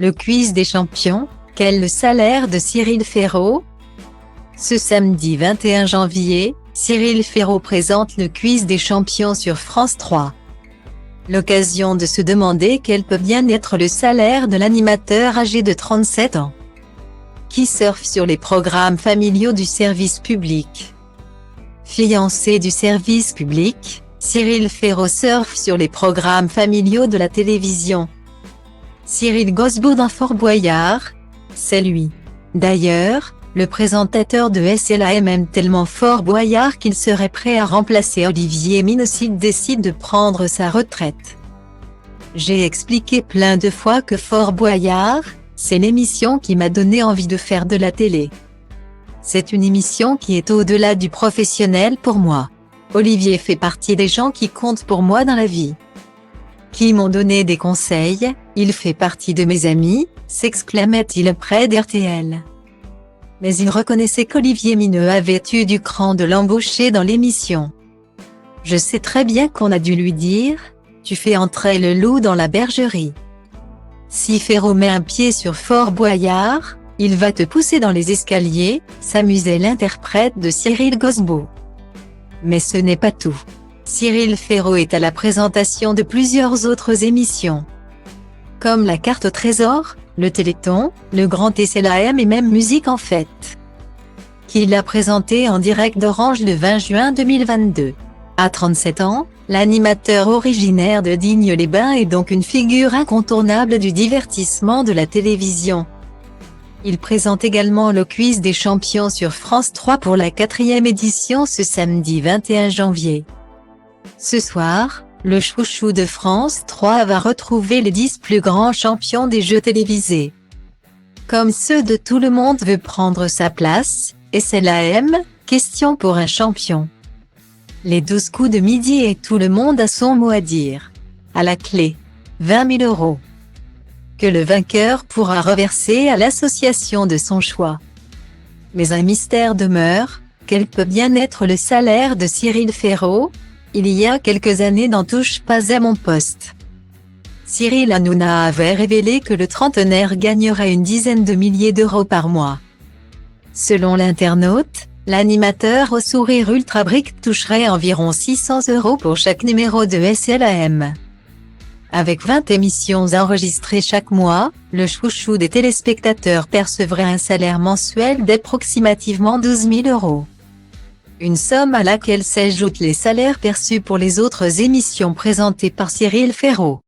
Le quiz des champions, quel est le salaire de Cyril Ferraud? Ce samedi 21 janvier, Cyril Ferraud présente le quiz des champions sur France 3. L'occasion de se demander quel peut bien être le salaire de l'animateur âgé de 37 ans, qui surfe sur les programmes familiaux du service public. Fiancé du service public, Cyril Ferraud surfe sur les programmes familiaux de la télévision. Cyril Gosbo dans Fort Boyard, c'est lui. D'ailleurs, le présentateur de SLAM aime tellement Fort Boyard qu'il serait prêt à remplacer Olivier Mine s'il décide de prendre sa retraite. J'ai expliqué plein de fois que Fort Boyard, c'est l'émission qui m'a donné envie de faire de la télé. C'est une émission qui est au-delà du professionnel pour moi. Olivier fait partie des gens qui comptent pour moi dans la vie, qui m'ont donné des conseils, il fait partie de mes amis, s'exclamait-il près d'RTL. Mais il reconnaissait qu'Olivier Mineux avait eu du cran de l'embaucher dans l'émission. Je sais très bien qu'on a dû lui dire, tu fais entrer le loup dans la bergerie. Si Ferraud met un pied sur Fort Boyard, il va te pousser dans les escaliers, s'amusait l'interprète de Cyril Gosbo. Mais ce n'est pas tout. Cyril Ferraud est à la présentation de plusieurs autres émissions, comme La Carte au Trésor, le Téléthon, le Grand SLAM et même Musique en Fête, qu'il a présenté en direct d'Orange le 20 juin 2022. À 37 ans, l'animateur originaire de Digne-les-Bains est donc une figure incontournable du divertissement de la télévision. Il présente également le quiz des champions sur France 3 pour la 4e édition ce samedi 21 janvier. Ce soir, le chouchou de France 3 va retrouver les 10 plus grands champions des jeux télévisés. Comme ceux de Tout le monde veut prendre sa place, SLAM, question pour un champion. Les 12 coups de midi et Tout le monde a son mot à dire. À la clé, 20 000 €. Que le vainqueur pourra reverser à l'association de son choix. Mais un mystère demeure, quel peut bien être le salaire de Cyril Ferraud? Il y a quelques années dans Touche pas à mon poste, Cyril Hanouna avait révélé que le trentenaire gagnerait une dizaine de milliers d'euros par mois. Selon l'internaute, l'animateur au sourire ultra brique toucherait environ 600 € pour chaque numéro de SLAM. Avec 20 émissions enregistrées chaque mois, le chouchou des téléspectateurs percevrait un salaire mensuel d'approximativement 12 000 €. Une somme à laquelle s'ajoutent les salaires perçus pour les autres émissions présentées par Cyril Ferraud.